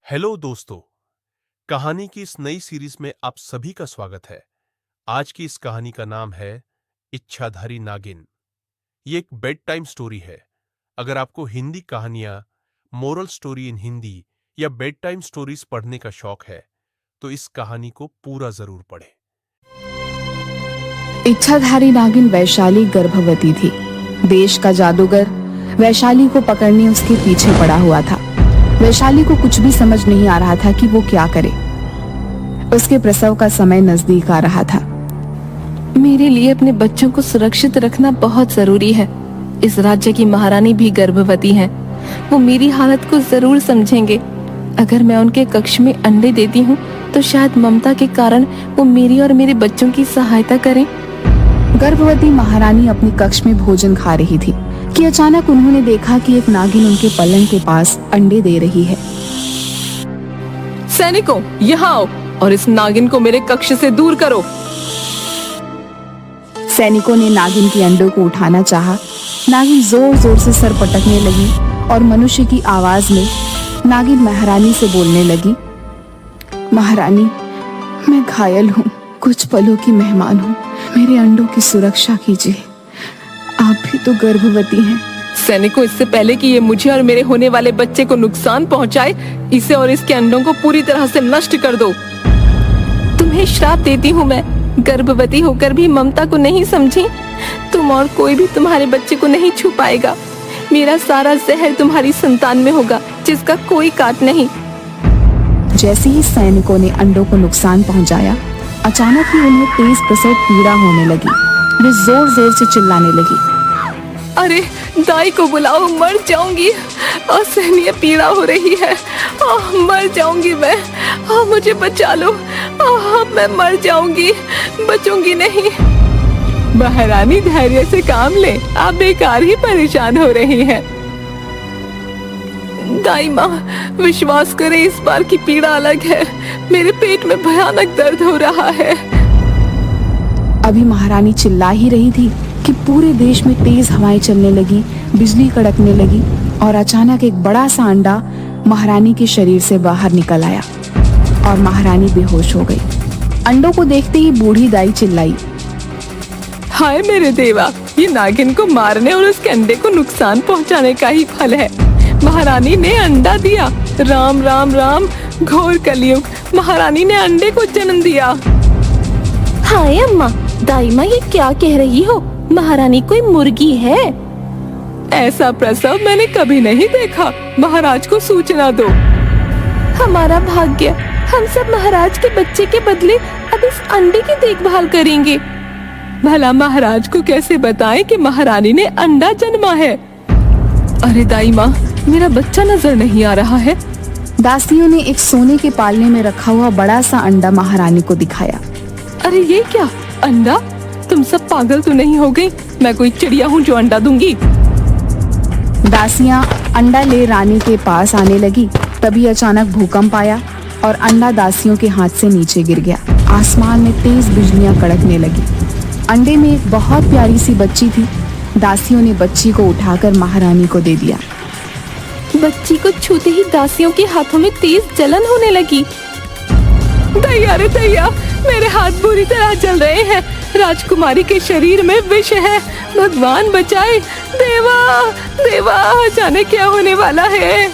Hello दोस्तों, कहानी की इस नई सीरीज में आप सभी का स्वागत है। आज की इस कहानी का नाम है इच्छाधारी नागिन। ये एक बेड टाइम स्टोरी है। अगर आपको हिंदी कहानियां, मोरल स्टोरी इन हिंदी या बेड टाइम स्टोरीज पढ़ने का शौक है तो इस कहानी को पूरा जरूर पढ़ें। इच्छाधारी नागिन वैशाली गर्भवती थी। देश का जादूगर वैशाली को पकड़ने उसके पीछे पड़ा हुआ था। वैशाली को कुछ भी समझ नहीं आ रहा था कि वो क्या करे। उसके प्रसव का समय नजदीक आ रहा था। मेरे लिए अपने बच्चों को सुरक्षित रखना बहुत जरूरी है। इस राज्य की महारानी भी गर्भवती हैं। वो मेरी हालत को जरूर समझेंगे। अगर मैं उनके कक्ष में अंडे देती हूँ तो शायद ममता के कारण वो मेरी और मेरे बच्चों की सहायता करें। गर्भवती महारानी अपने कक्ष में भोजन खा रही थी कि अचानक उन्होंने देखा कि एक नागिन उनके पलंग के पास अंडे दे रही है। सैनिकों, यहाँ आओ और इस नागिन को मेरे कक्ष से दूर करो। सैनिकों ने नागिन के अंडों को उठाना चाहा। नागिन जोर जोर से सर पटकने लगी और मनुष्य की आवाज में नागिन महारानी से बोलने लगी, महारानी, मैं घायल हूँ, कुछ पलों की मेहमान हूँ, मेरे अंडों की सुरक्षा कीजिए, आप भी तो गर्भवती हैं। सैनिकों, इससे पहले कि ये मुझे और मेरे होने वाले बच्चे को नुकसान पहुंचाए, इसे और इसके अंडों को पूरी तरह से नष्ट कर दो। तुम्हें श्राप देती हूँ मैं, गर्भवती होकर भी ममता को नहीं समझी। तुम और कोई भी तुम्हारे बच्चे को नहीं छू पाएगा। मेरा सारा जहर तुम्हारी संतान में होगा, जिसका कोई काट नहीं। जैसे ही सैनिकों ने अंडों को नुकसान पहुंचाया, अचानक ही उन्हें तेज प्रसव पीड़ा होने लगी। वे जोर जोर से चिल्लाने लगी, अरे दाई को बुलाओ, मर जाऊंगी, असहनीय पीड़ा हो रही है, मर जाऊंगी मैं, मुझे बचा लो, मैं मर जाऊंगी, बचूंगी नहीं। महारानी, धैर्य से काम ले, आप बेकार ही परेशान हो रही हैं। दाई माँ, विश्वास करें, इस बार की पीड़ा अलग है। मेरे पेट में भयानक दर्द हो रहा है। अभी महारानी चिल्ला ही रही थी कि पूरे देश में तेज हवाएं चलने लगी, बिजली कड़कने लगी और अचानक एक बड़ा सा अंडा महारानी के शरीर से बाहर निकल आया और महारानी बेहोश हो गई। अंडों को देखते ही बूढ़ी दाई चिल्लाई, हाय मेरे देवा, ये नागिन को मारने और उसके अंडे को नुकसान पहुंचाने का ही फल है। महारानी ने अंडा दिया। राम राम राम, घोर कलयुग, महारानी ने अंडे को जन्म दिया। हाय अम्मा, दाई माँ ये क्या कह रही हो? महारानी कोई मुर्गी है? ऐसा प्रसव मैंने कभी नहीं देखा। महाराज को सूचना दो। हमारा भाग्य, हम सब महाराज के बच्चे के बदले अब इस अंडे की देखभाल करेंगे। भला महाराज को कैसे बताएं कि महारानी ने अंडा जन्मा है? अरे दाई माँ, मेरा बच्चा नजर नहीं आ रहा है। दासियों ने एक सोने के पालने में रखा हुआ बड़ा सा अंडा महारानी को दिखाया। अरे ये क्या अंडा? तुम सब पागल तो नहीं हो गई? मैं कोई चिड़िया हूँ जो अंडा दूंगी? दासियां अंडा ले रानी के पास आने लगी। तभी अचानक भूकंप आया और अंडा दासियों के हाथ से नीचे गिर गया। आसमान में तेज बिजलियां कड़कने लगी। अंडे में एक बहुत प्यारी सी बच्ची थी। दासियों ने बच्ची को उठाकर महारानी को दे दिया। बच्ची को छूते ही दासियों के हाथों में तेज जलन होने लगी। दैया रे दैया, मेरे हाथ बुरी तरह जल रहे हैं। राजकुमारी के शरीर में विष है, भगवान बचाए। देवा देवा, जाने क्या होने वाला है।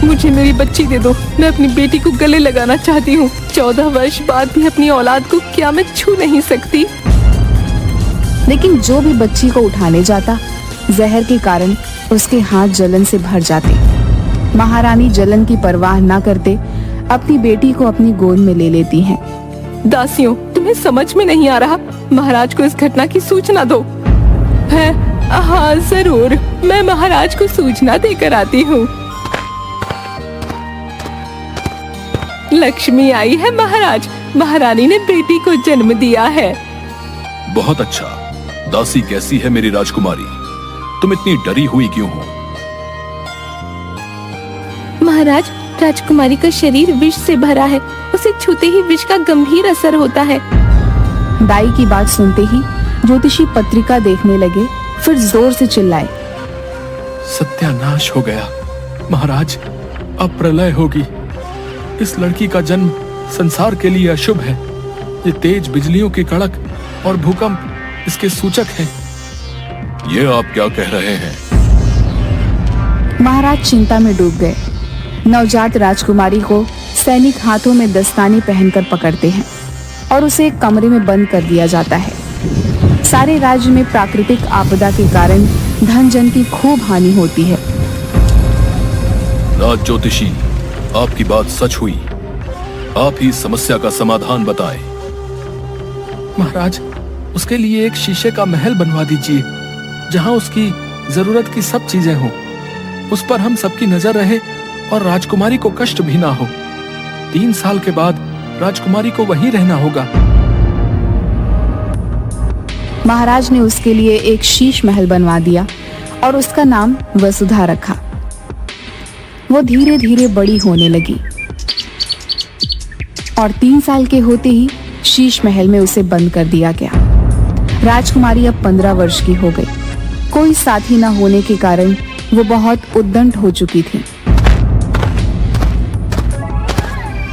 मुझे मेरी बच्ची दे दो, मैं अपनी बेटी को गले लगाना चाहती हूँ। 14 वर्ष बाद भी अपनी औलाद को क्या मैं छू नहीं सकती? लेकिन जो भी बच्ची को उठाने जाता, जहर के कारण उसके हाथ जलन से भर जाते। महारानी जलन की परवाह न करते अपनी बेटी को अपनी गोद में ले लेती हैं। दासियों, तुम्हें समझ में नहीं आ रहा? महाराज को इस घटना की सूचना दो। है? हाँ जरूर, मैं महाराज को सूचना देकर आती हूँ। लक्ष्मी आई है महाराज, महारानी ने बेटी को जन्म दिया है। बहुत अच्छा। दासी कैसी है मेरी राजकुमारी? तुम इतनी डरी हुई क्यों हो? महाराज, राजकुमारी का शरीर विष से भरा है। उसे छूते ही विष का गंभीर असर होता है। दाई की बात सुनते ही ज्योतिषी पत्रिका देखने लगे, फिर जोर से चिल्लाए, सत्यानाश हो गया महाराज, अब प्रलय होगी। इस लड़की का जन्म संसार के लिए अशुभ है। ये तेज बिजलियों की कड़क और भूकंप इसके सूचक हैं। ये आप क्या कह रहे हैं? महाराज चिंता में डूब गए। नवजात राजकुमारी को सैनिक हाथों में दस्ताने पहनकर पकड़ते हैं और उसे एक कमरे में बंद कर दिया जाता है। सारे राज्य में प्राकृतिक आपदा के कारण धन जन की खूब हानि होती है। राज ज्योतिषी, आपकी बात सच हुई। आप ही समस्या का समाधान बताएं। महाराज, उसके लिए एक शीशे का महल बनवा दीजिए जहां उसकी जरूरत की सब चीजें हों। उस पर हम सबकी नजर रहे और राजकुमारी को कष्ट भी ना हो। 3 साल के बाद राजकुमारी को वहीं रहना होगा। महाराज ने उसके लिए एक शीश महल बनवा दिया और उसका नाम वसुधा रखा। वो धीरे धीरे बड़ी होने लगी और 3 साल के होते ही शीश महल में उसे बंद कर दिया गया। राजकुमारी अब 15 वर्ष की हो गई। कोई साथी न होने के कारण वो बहुत उद्दंड हो चुकी थी।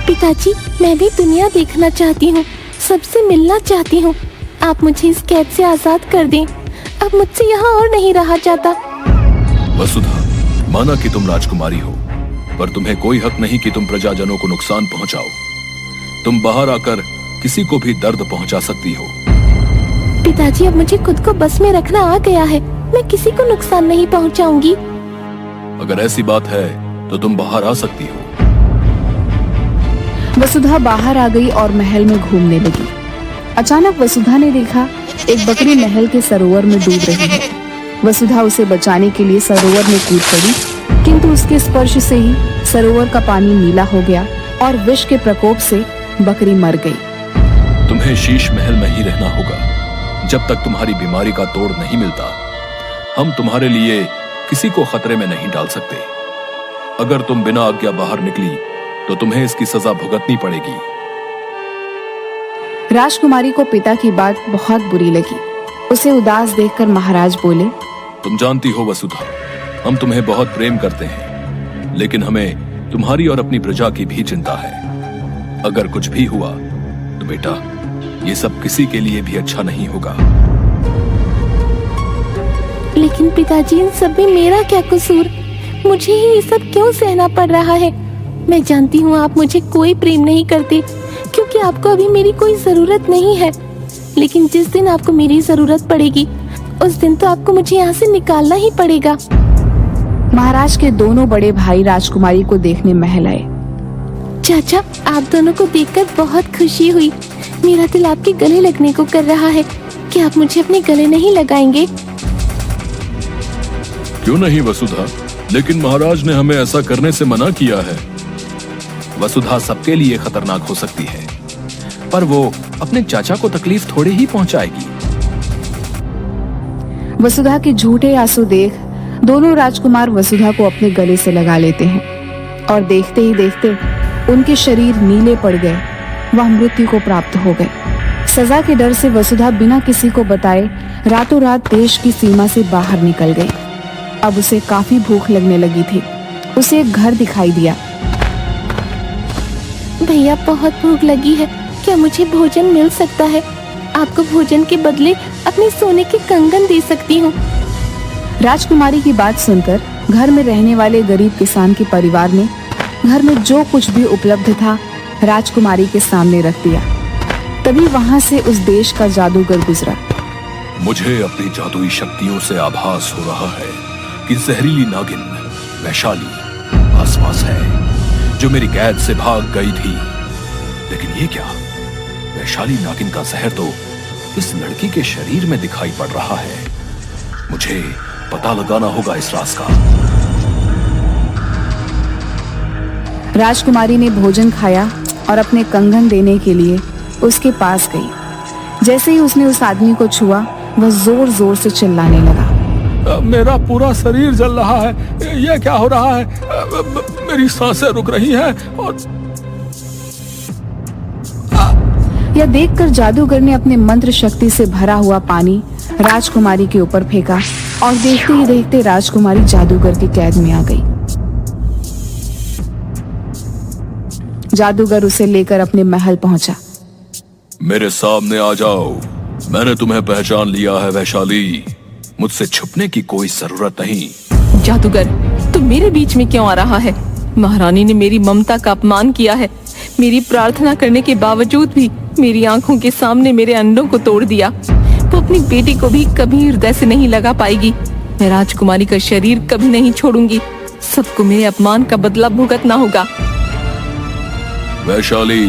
पिताजी, मैं भी दुनिया देखना चाहती हूँ, सबसे मिलना चाहती हूँ। आप मुझे इस कैद से आजाद कर दें। अब मुझसे यहाँ और नहीं रहा जाता। वसुधा, माना कि तुम राजकुमारी हो, पर तुम्हें कोई हक नहीं कि तुम प्रजाजनों को नुकसान पहुंचाओ। तुम बाहर आकर किसी को भी दर्द पहुंचा सकती हो। पिताजी, अब मुझे खुद को बस में रखना आ गया है। मैं किसी को नुकसान नहीं पहुंचाऊंगी। अगर ऐसी बात है तो तुम बाहर आ सकती हो। वसुधा बाहर आ गई और महल में घूमने लगी। अचानक वसुधा ने देखा एक बकरी महल के सरोवर में डूब रही है। वसुधा उसे बचाने के लिए सरोवर में कूद पड़ी, किंतु उसके स्पर्श से ही सरोवर का पानी नीला हो गया और विष के प्रकोप से बकरी मर गई। तुम्हें शीश महल में ही रहना होगा जब तक तुम्हारी बीमारी का तोड़ नहीं मिलता। हम तुम्हारे लिए किसी को खतरे में नहीं डाल सकते। अगर तुम बिना आज्ञा बाहर निकली तो तुम्हें इसकी सजा भुगतनी पड़ेगी। राजकुमारी को पिता की बात बहुत बुरी लगी। उसे उदास देखकर महाराज बोले, तुम जानती हो वसुधा, हम तुम्हें बहुत प्रेम करते हैं, लेकिन हमें तुम्हारी और अपनी प्रजा की भी चिंता है। अगर कुछ भी हुआ तो बेटा, ये सब किसी के लिए भी अच्छा नहीं होगा। लेकिन पिताजी, इन सब में मेरा क्या कसूर? मुझे ही ये सब क्यों सहना पड़ रहा है? मैं जानती हूँ आप मुझे कोई प्रेम नहीं करते, क्योंकि आपको अभी मेरी कोई जरूरत नहीं है। लेकिन जिस दिन आपको मेरी जरूरत पड़ेगी, उस दिन तो आपको मुझे यहाँ से निकालना ही पड़ेगा। महाराज के दोनों बड़े भाई राजकुमारी को देखने महल आए। चाचा, आप दोनों को देखकर बहुत खुशी हुई। मेरा दिल आपके गले लगने को कर रहा है। क्या आप मुझे अपने गले नहीं लगाएंगे? क्यों नहीं वसुधा, लेकिन महाराज ने हमें ऐसा करने से मना किया है। वसुधा सबके लिए खतरनाक हो सकती है, पर वो अपने चाचा को तकलीफ थोड़ी ही पहुंचाएगी। वसुधा के झूठे आंसू देख दोनों राजकुमार वसुधा को अपने गले से लगा लेते हैं और देखते ही देखते उनके शरीर नीले पड़ गए। वह मृत्यु को प्राप्त हो गए। सजा के डर से वसुधा बिना किसी को बताए रातों रात देश की सीमा से बाहर निकल गई। अब उसे काफी भूख लगने लगी थी। उसे एक घर दिखाई दिया। भैया, बहुत भूख लगी है, क्या मुझे भोजन मिल सकता है? आपको भोजन के बदले अपने सोने के कंगन दे सकती हूँ। राजकुमारी की बात सुनकर घर में रहने वाले गरीब किसान के परिवार ने घर में जो कुछ भी उपलब्ध था राजकुमारी के सामने रख दिया। तभी वहां से उस देश का जादूगर गुजरा। मुझे अपनी जादुई शक्तियों से आभास हो रहा है कि जहरीली नागिन वैशाली आसपास है, जो मेरी कैद से भाग गई थी। लेकिन ये क्या? वैशाली नागिन का जहर तो इस लड़की के शरीर में दिखाई पड़ रहा है। मुझे पता लगाना होगा इस राज का। राजकुमारी ने भोजन खाया और अपने कंगन देने के लिए उसके पास गई। जैसे ही उसने उस आदमी को छुआ, वह जोर जोर से चिल्लाने लगा। मेरा पूरा शरीर जल रहा है। ये क्या हो रहा है? मेरी सांसें रुक रही हैं और यह देखकर जादूगर ने अपने मंत्र शक्ति से भरा हुआ पानी राजकुमारी के ऊपर फेंका और देखते ही देखते राजकुमारी जादूगर की कैद में आ गई। जादूगर उसे लेकर अपने महल पहुंचा। मेरे सामने आ जाओ, मैंने तुम्हें पहचान लिया है वैशाली। मुझसे छुपने की कोई जरूरत नहीं। जादूगर, तू मेरे बीच में क्यों आ रहा है? महारानी ने मेरी ममता का अपमान किया है। मेरी प्रार्थना करने के बावजूद भी मेरी आंखों के सामने मेरे अंडों को तोड़ दिया। वो अपनी बेटी को भी कभी हृदय से नहीं लगा पाएगी। मैं राजकुमारी का शरीर कभी नहीं छोड़ूंगी। सबको मेरे अपमान का बदला भुगतना होगा। वैशाली,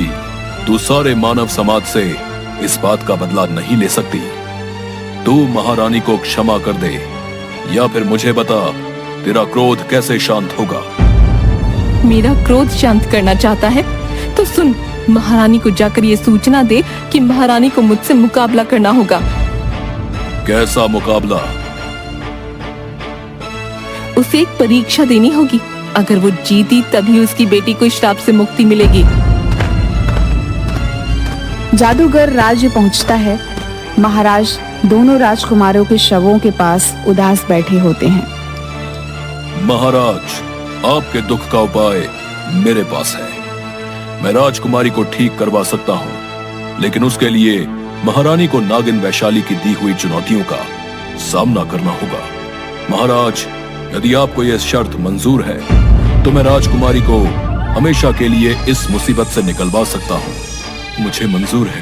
तू सारे मानव समाज से इस बात का बदला नहीं ले सकती। तू महारानी को क्षमा कर दे, या फिर मुझे बता, तेरा क्रोध कैसे शांत होगा? मेरा क्रोध शांत करना चाहता है तो सुन, महारानी को जाकर ये सूचना दे कि महारानी को मुझसे मुकाबला करना होगा। कैसा मुकाबला? उसे एक परीक्षा देनी होगी। अगर वो जीती तभी उसकी बेटी को श्राप से मुक्ति मिलेगी। जादूगर राज्य पहुंचता है। महाराज दोनों राजकुमारों के शवों के पास उदास बैठे होते हैं। महाराज, आपके दुख का उपाय मेरे पास है। मैं राजकुमारी को ठीक करवा सकता हूँ, लेकिन उसके लिए महारानी को नागिन वैशाली की दी हुई चुनौतियों का सामना करना होगा। महाराज, यदि आपको यह शर्त मंजूर है तो मैं राजकुमारी को हमेशा के लिए इस मुसीबत से निकलवा सकता हूँ। मुझे मंजूर है।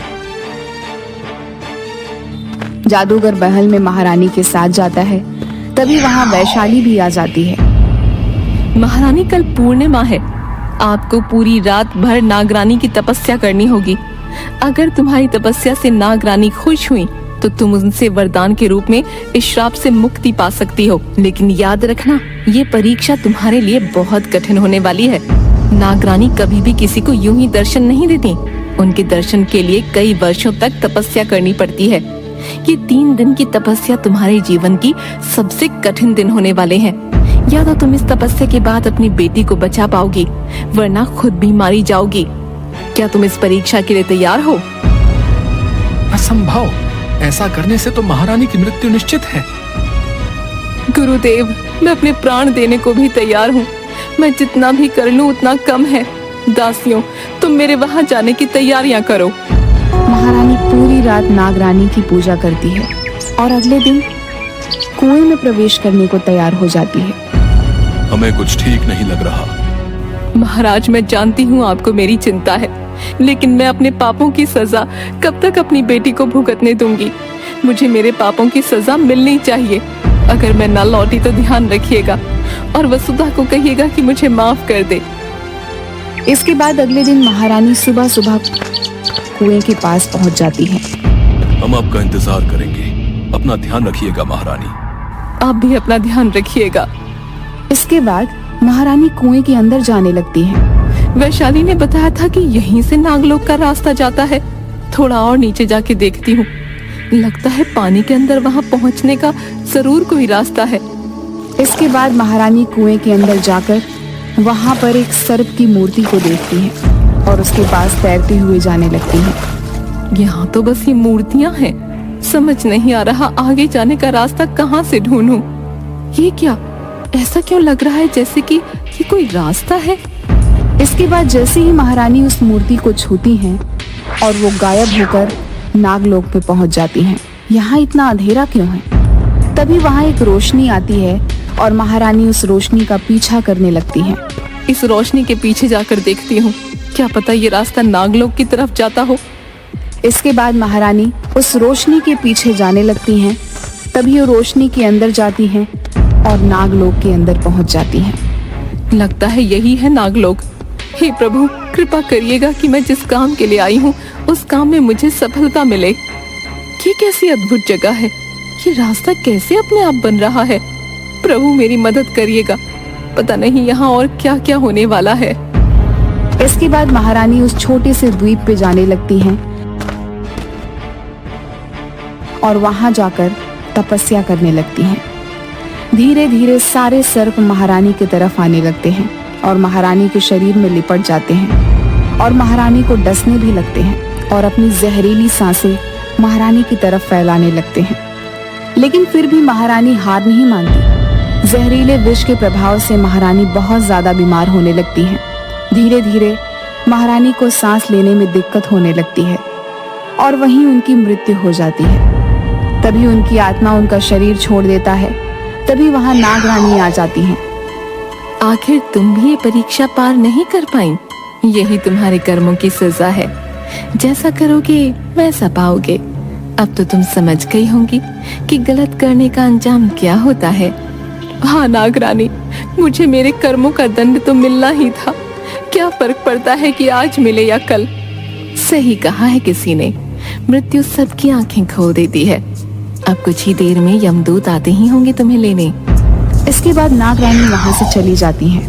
जादूगर महल में महारानी के साथ जाता है। तभी वहां वैशाली भी आ जाती है। महारानी, कल पूर्णिमा है। आपको पूरी रात भर नागरानी की तपस्या करनी होगी। अगर तुम्हारी तपस्या से नागरानी खुश हुई तो तुम उनसे वरदान के रूप में इस श्राप से मुक्ति पा सकती हो। लेकिन याद रखना, ये परीक्षा तुम्हारे लिए बहुत कठिन होने वाली है। नागरानी कभी भी किसी को यूं ही दर्शन नहीं देती। उनके दर्शन के लिए कई वर्षों तक तपस्या करनी पड़ती है। ये 3 दिन की तपस्या तुम्हारे जीवन की सबसे कठिन दिन होने वाले हैं। या तो तुम इस तपस्या के बाद अपनी बेटी को बचा पाओगी, वरना खुद भी मारी जाओगी। क्या तुम इस परीक्षा के लिए तैयार हो? असंभव। ऐसा करने से तो महारानी की मृत्यु निश्चित है। गुरुदेव, मैं अपने प्राण देने को भी तैयार हूँ। मैं जितना भी कर लूँ उतना कम है। दासियों, तुम मेरे वहाँ जाने की तैयारियां करो। महारानी पूरी रात नागरानी की पूजा करती है और अगले दिन कुएं में प्रवेश करने को तैयार हो जाती है। हमें कुछ ठीक नहीं लग रहा। महाराज, मैं जानती हूँ आपको मेरी चिंता है, लेकिन मैं अपने पापों की सजा कब तक अपनी बेटी को भुगतने दूंगी? मुझे मेरे पापों की सजा मिलनी चाहिए। अगर मैं न लौटी तो ध्यान रखिएगा और वसुधा को कहिएगा कि मुझे माफ कर दे। इसके बाद अगले दिन महारानी सुबह सुबह कुएं के पास पहुंच जाती है। हम आपका इंतजार करेंगे। अपना ध्यान रखिएगा महारानी। आप भी अपना ध्यान रखिएगा। इसके बाद महारानी कुएं के अंदर जाने लगती है। वैशाली ने बताया था कि यहीं से नागलोक का रास्ता जाता है। थोड़ा और नीचे जाके देखती हूँ। लगता है पानी के अंदर वहाँ पहुँचने का जरूर कोई रास्ता है। इसके बाद महारानी कुएं के अंदर जाकर वहां पर एक सर्प की मूर्ति को देखती है और उसके पास तैरते हुए जाने लगती है। यहाँ तो बस ये मूर्तियाँ हैं। समझ नहीं आ रहा आगे जाने का रास्ता कहाँ से ढूंढूं। ये क्या, ऐसा क्यों लग रहा है जैसे कि ये कोई रास्ता है। इसके बाद जैसे ही महारानी उस मूर्ति को छूती हैं और वो गायब होकर नागलोक पे पहुंच जाती हैं। यहाँ इतना अंधेरा क्यों है? तभी वहाँ एक रोशनी आती है और महारानी उस रोशनी का पीछा करने लगती है। इस रोशनी के पीछे जाकर देखती हूँ, क्या पता ये रास्ता नागलोक की तरफ जाता हो। इसके बाद महारानी उस रोशनी के पीछे जाने लगती हैं। तभी वो रोशनी के अंदर जाती हैं और नागलोक के अंदर पहुंच जाती हैं। लगता है यही है नागलोक। हे प्रभु, कृपा करिएगा कि मैं जिस काम के लिए आई हूँ उस काम में मुझे सफलता मिले। ये कैसी अद्भुत जगह है। ये रास्ता कैसे अपने आप बन रहा है। प्रभु मेरी मदद करिएगा। पता नहीं यहाँ और क्या क्या होने वाला है। इसके बाद महारानी उस छोटे से द्वीप पे जाने लगती हैं और वहां जाकर तपस्या करने लगती हैं। धीरे धीरे सारे सर्प महारानी की तरफ आने लगते हैं और महारानी के शरीर में लिपट जाते हैं और महारानी को डसने भी लगते हैं और अपनी जहरीली सांसें महारानी की तरफ फैलाने लगते हैं। लेकिन फिर भी महारानी हार नहीं मानती। जहरीले विष के प्रभाव से महारानी बहुत ज्यादा बीमार होने लगती हैं। धीरे धीरे महारानी को सांस लेने में दिक्कत होने लगती है और वहीं उनकी मृत्यु हो जाती है। तभी उनकी आत्मा उनका शरीर छोड़ देता है। तभी वहां नागरानी आ जाती हैं। आखिर तुम भी ये परीक्षा पार नहीं कर पाई। यही तुम्हारे कर्मों की सजा है। जैसा करोगे वैसा पाओगे। अब तो तुम समझ गई होंगी कि गलत करने का अंजाम क्या होता है। हाँ नागरानी, मुझे मेरे कर्मों का दंड तो मिलना ही था। क्या फर्क पड़ता है कि आज मिले या कल। सही कहा है किसी ने, मृत्यु सबकी आंखें खोल देती है। अब कुछ ही देर में यमदूत आते ही होंगे तुम्हें लेने। इसके बाद नागरानी वहां से चली जाती हैं।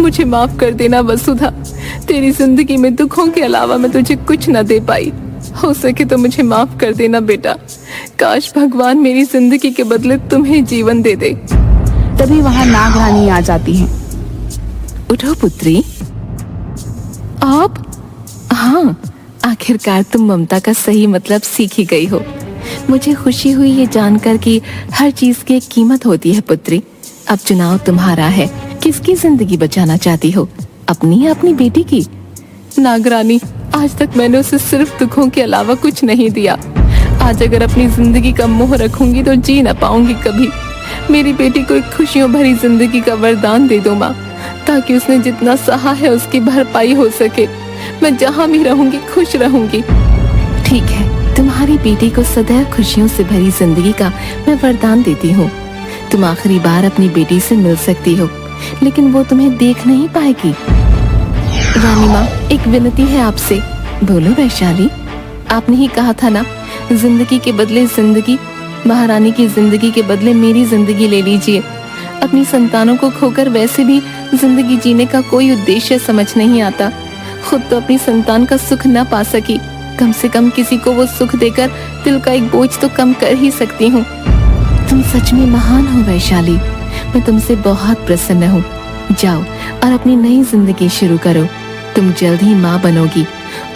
मुझे माफ कर देना वसुधा। तेरी जिंदगी में दुखों के अलावा मैं तुझे कुछ न दे पाई। हो सके तो मुझे माफ कर देना बेटा। काश भगवान मेरी जिंदगी के बदले तुम्हें जीवन दे दे। तभी वहां नागरानी आ जाती हैं। उठो पुत्री। आप? हाँ, आखिरकार तुम ममता का सही मतलब सीख ही गई हो। मुझे खुशी हुई ये जानकर कि हर चीज की एक कीमत होती है पुत्री। अब चुनाव तुम्हारा है। किसकी जिंदगी बचाना चाहती हो, अपनी या अपनी बेटी की? नागरानी, आज तक मैंने उसे सिर्फ दुखों के अलावा कुछ नहीं दिया। आज अगर अपनी जिंदगी का मोह रखूंगी तो जी न पाऊंगी कभी। मेरी बेटी को एक खुशियों भरी जिंदगी का वरदान दे दो माँ, ताकि उसने जितना सहा है उसकी भरपाई हो सके। मैं जहाँ भी रहूंगी खुश रहूंगी। ठीक है, तुम्हारी बेटी को सदैव खुशियों से भरी जिंदगी का मैं वरदान देती हूँ। तुम आखिरी बार अपनी बेटी से मिल सकती हो, लेकिन वो तुम्हें देख नहीं पाएगी। रानी माँ, एक विनती है आपसे। बोलो वैशाली। आपने ही कहा था ना, जिंदगी के बदले जिंदगी। महारानी की जिंदगी के बदले मेरी जिंदगी ले लीजिए। अपनी संतानों को खोकर वैसे भी जिंदगी जीने का कोई उद्देश्य समझ नहीं आता। खुद तो अपनी संतान का सुख न पा सकी, कम से कम किसी को वो सुख देकर दिल का एक बोझ तो कम कर ही सकती हूँ। तुम सच में महान हो वैशाली। मैं तुमसे बहुत प्रसन्न हूँ। जाओ और अपनी नई जिंदगी शुरू करो। तुम जल्द ही माँ बनोगी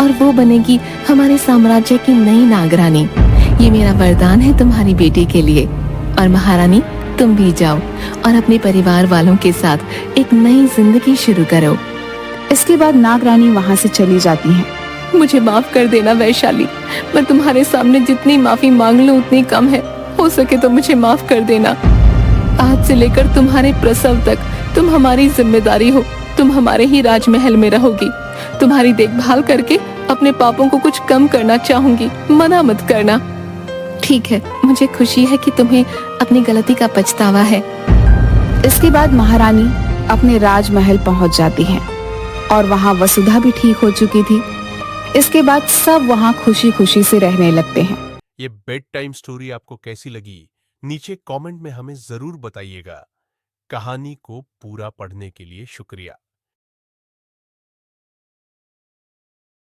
और वो बनेगी हमारे साम्राज्य की नई नागरानी। ये मेरा वरदान है तुम्हारी बेटी के लिए। और महारानी, तुम भी जाओ और अपने परिवार वालों के साथ एक नई जिंदगी शुरू करो। इसके बाद नागरानी वहां से चली जाती हैं। मुझे माफ कर देना वैशाली। मैं तुम्हारे सामने जितनी माफी मांग लूं उतनी कम है। हो सके तो मुझे माफ कर देना। आज से लेकर तुम्हारे प्रसव तक तुम हमारी जिम्मेदारी हो। तुम हमारे ही राजमहल में रहोगी। तुम्हारी देखभाल करके अपने पापों को कुछ कम करना चाहूंगी। मना मत करना। ठीक है, मुझे खुशी है कि तुम्हें अपनी गलती का पछतावा है। इसके बाद महारानी अपने राजमहल पहुंच जाती हैं और वहां वसुधा भी ठीक हो चुकी थी। इसके बाद सब वहां खुशी खुशी से रहने लगते हैं। ये बेड टाइम स्टोरी आपको कैसी लगी, नीचे कमेंट में हमें जरूर बताइएगा। कहानी को पूरा पढ़ने के लिए शुक्रिया।